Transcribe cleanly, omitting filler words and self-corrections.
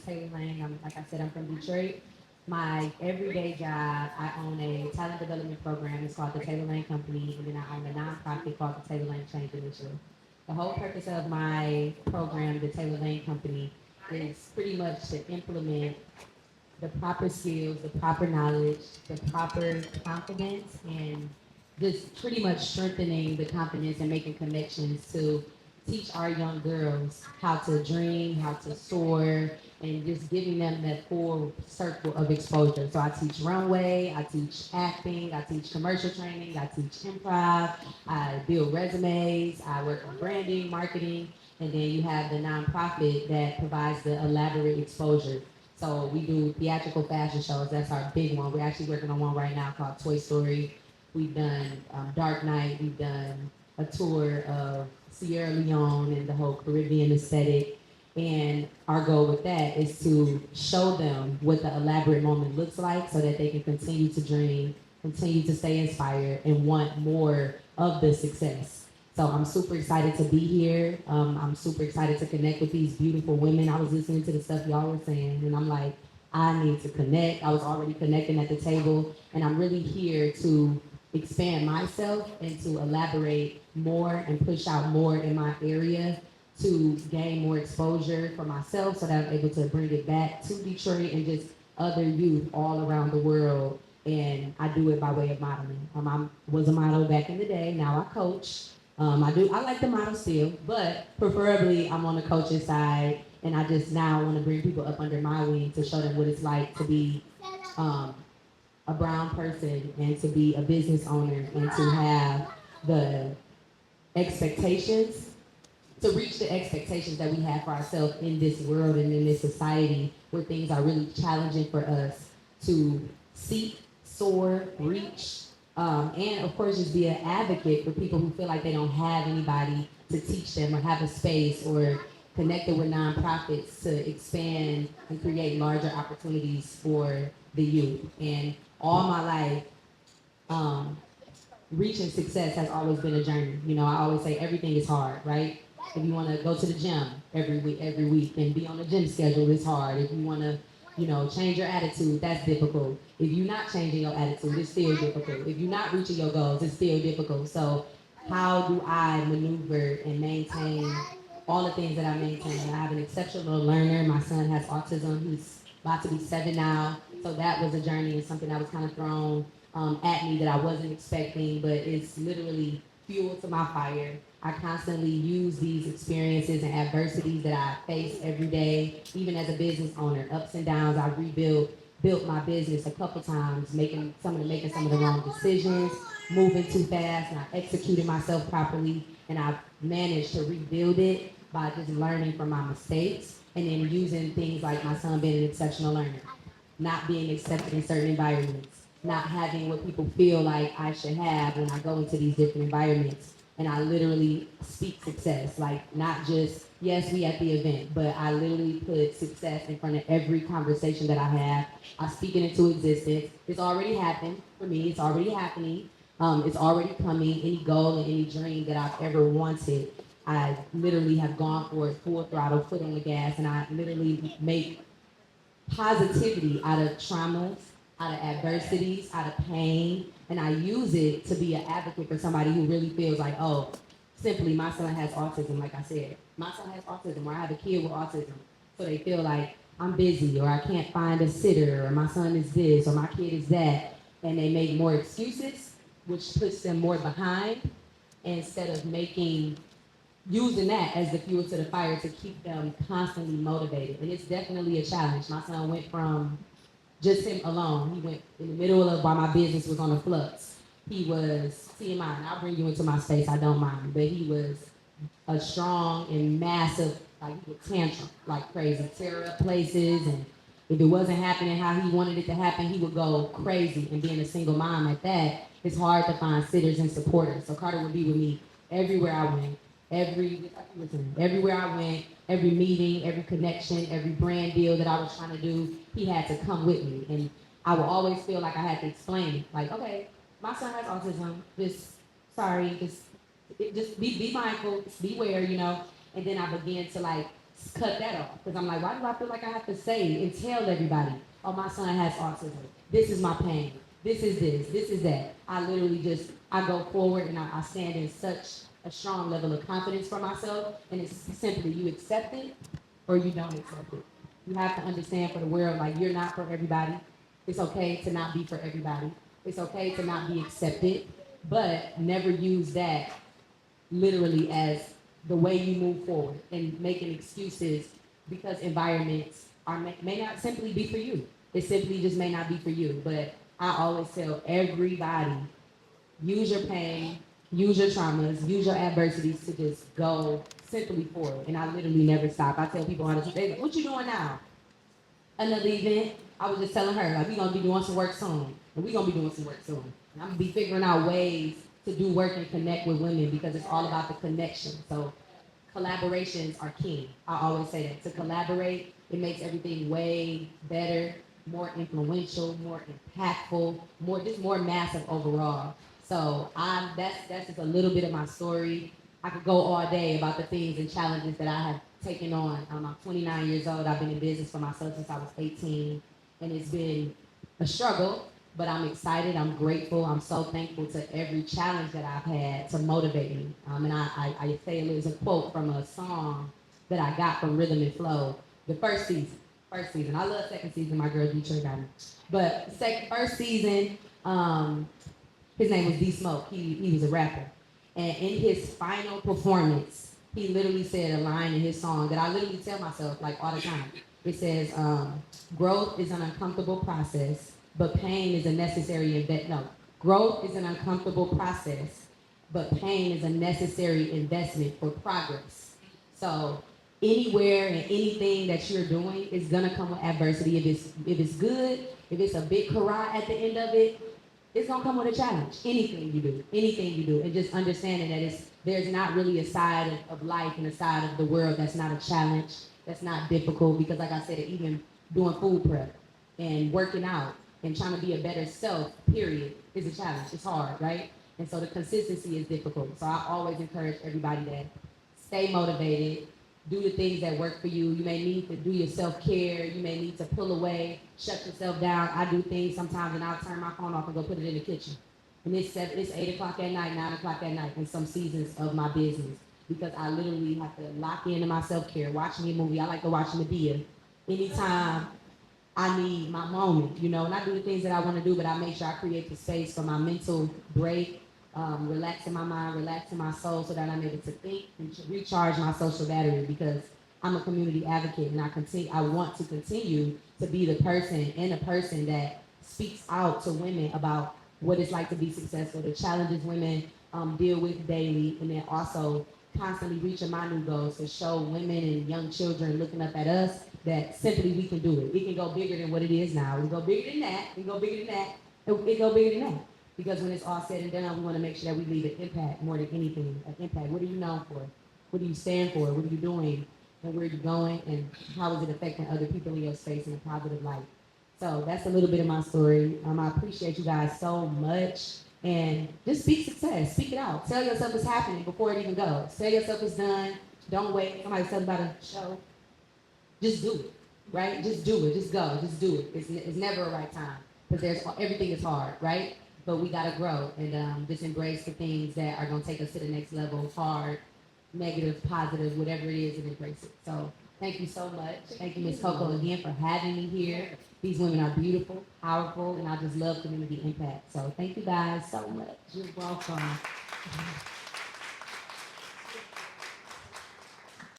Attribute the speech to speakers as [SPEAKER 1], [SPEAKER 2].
[SPEAKER 1] Taylor Lane. Like I said, I'm from Detroit. My everyday job, I own a talent development program. It's called the Taylor Lane Company, and then I own a nonprofit called the Taylor Lane Change Initiative. The whole purpose of my program, the Taylor Lane Company, is pretty much to implement the proper skills, the proper knowledge, the proper confidence, and just pretty much strengthening the confidence and making connections to teach our young girls how to dream, how to soar, and just giving them that full circle of exposure. So I teach runway, I teach acting, I teach commercial training, I teach improv, I build resumes, I work on branding, marketing, and then you have the nonprofit that provides the elaborate exposure. So we do theatrical fashion shows. That's our big one. We're actually working on one right now called Toy Story. We've done Dark Knight. We've done a tour of Sierra Leone and the whole Caribbean aesthetic. And our goal with that is to show them what the elaborate moment looks like so that they can continue to dream, continue to stay inspired, and want more of the success. So I'm super excited to be here. I'm super excited to connect with these beautiful women. I was listening to the stuff y'all were saying, and I'm like, I need to connect. I was already connecting at the table, and I'm really here to expand myself and to elaborate more and push out more in my area to gain more exposure for myself so that I'm able to bring it back to Detroit and just other youth all around the world. And I do it by way of modeling. I was a model back in the day. Now I coach. I like the model still, but preferably I'm on the coaching side, and I just now want to bring people up under my wing to show them what it's like to be um, a brown person and to be a business owner and to have the expectations, to reach the expectations that we have for ourselves in this world and in this society where things are really challenging for us to seek, soar, reach, and of course just be an advocate for people who feel like they don't have anybody to teach them or have a space or connected with nonprofits to expand and create larger opportunities for the youth. And all my life, um, reaching success has always been a journey. You know, I always say everything is hard, right? If you want to go to the gym every week and be on the gym schedule, it's hard. If you want to, change your attitude, that's difficult. If you're not changing your attitude, it's still difficult. If you're not reaching your goals, it's still difficult. So how do I maneuver and maintain all the things that I maintain? I have an exceptional learner. My son has autism. He's about to be 7 now. So that was a journey and something that was kind of thrown at me that I wasn't expecting, but it's literally fuel to my fire. I constantly use these experiences and adversities that I face every day, even as a business owner, ups and downs. I built my business a couple times, making some of the wrong decisions, moving too fast, not executing myself properly, and I've managed to rebuild it by just learning from my mistakes and then using things like my son being an exceptional learner, not being accepted in certain environments, not having what people feel like I should have when I go into these different environments. And I literally speak success, like not just, yes, we at the event, but I literally put success in front of every conversation that I have. I speak it into existence. It's already happened for me. It's already happening. It's already coming. Any goal and any dream that I've ever wanted, I literally have gone for it full throttle, foot on the gas, and I literally make positivity out of traumas, out of adversities, out of pain, and I use it to be an advocate for somebody who really feels like, oh, simply my son has autism, like I said. My son has autism, or I have a kid with autism. So they feel like I'm busy, or I can't find a sitter, or my son is this, or my kid is that, and they make more excuses, which puts them more behind, instead of using that as the fuel to the fire to keep them constantly motivated. And it's definitely a challenge. My son went from just him alone. He went in the middle of while my business was on a flux. He was TMI, and I'll bring you into my space, I don't mind, but he was a strong and massive, like he would tantrum like crazy, tear up places, and if it wasn't happening how he wanted it to happen, he would go crazy. And being a single mom at that, it's hard to find sitters and supporters. So Carter would be with me everywhere I went. Everywhere I went, every meeting, every connection, every brand deal that I was trying to do, he had to come with me. And I would always feel like I had to explain it. Like, okay, my son has autism. Just be mindful, just beware, And then I began to like cut that off. Because I'm like, why do I feel like I have to say and tell everybody, oh, my son has autism. This is my pain. This is this. This is that. I literally just, I go forward and I stand in such a strong level of confidence for myself. And it's simply, you accept it or you don't accept it. You have to understand for the world, like, you're not for everybody. It's okay to not be for everybody. It's okay to not be accepted, but never use that literally as the way you move forward and making excuses because environments may not simply be for you. It simply just may not be for you. But I always tell everybody, use your pain, use your traumas, use your adversities to just go simply forward. And I literally never stop. I tell people all the time, they go, what you doing now? Another event. I was just telling her, like, we gonna be doing some work soon. And we gonna be doing some work soon. And I'm gonna be figuring out ways to do work and connect with women because it's all about the connection. So collaborations are key. I always say that. To collaborate, it makes everything way better, more influential, more impactful, more massive overall. So that's just a little bit of my story. I could go all day about the things and challenges that I have taken on. I'm 29 years old. I've been in business for myself since I was 18, and it's been a struggle, but I'm excited. I'm grateful. I'm so thankful to every challenge that I've had to motivate me. And I say it was a quote from a song that I got from Rhythm and Flow, the first season. First season. I love second season. My girl Detroit got me. But first season, his name was D Smoke. He was a rapper. And in his final performance, he literally said a line in his song that I literally tell myself like all the time. It says, growth is an uncomfortable process, but pain is a necessary growth is an uncomfortable process, but pain is a necessary investment for progress. So anywhere and anything that you're doing is gonna come with adversity. If it's good, if it's a big hurrah at the end of it, it's gonna come with a challenge. Anything you do, and just understanding that there's not really a side of life and a side of the world that's not a challenge, that's not difficult. Because like I said, even doing food prep and working out and trying to be a better self, period, is a challenge. It's hard, right? And so the consistency is difficult. So I always encourage everybody to stay motivated, do the things that work for you. You may need to do your self-care. You may need to pull away, shut yourself down. I do things sometimes and I'll turn my phone off and go put it in the kitchen. And it's 8 o'clock at night, 9 o'clock at night in some seasons of my business because I literally have to lock into my self-care, watch me a movie. I like to watch Medea anytime I need my moment, and I do the things that I want to do, but I make sure I create the space for my mental break, relaxing my mind, relaxing my soul so that I'm able to think and to recharge my social battery because I'm a community advocate and I want to continue to be the person that speaks out to women about what it's like to be successful, the challenges women deal with daily, and then also constantly reaching my new goals to show women and young children looking up at us that simply we can do it. It can go bigger than what it is now. It can go bigger than that. It can go bigger than that. It can go bigger than that. Because when it's all said and done, we want to make sure that we leave an impact more than anything. An impact. What are you known for? What do you stand for? What are you doing? And where are you going? And how is it affecting other people in your space in a positive light? So that's a little bit of my story. I appreciate you guys so much. And just speak success. Speak it out. Tell yourself it's happening before it even goes. Tell yourself it's done. Don't wait. Somebody said about a show. Just do it, right? Just do it. Just go. Just do it. It's never a right time because everything is hard, right? But we gotta grow and just embrace the things that are gonna take us to the next level. Hard, negative, positive, whatever it is, and embrace it. So thank you so much. Thank you, Ms. Coco, again for having me here. These women are beautiful, powerful, and I just love community impact. So thank you guys so much. You're welcome.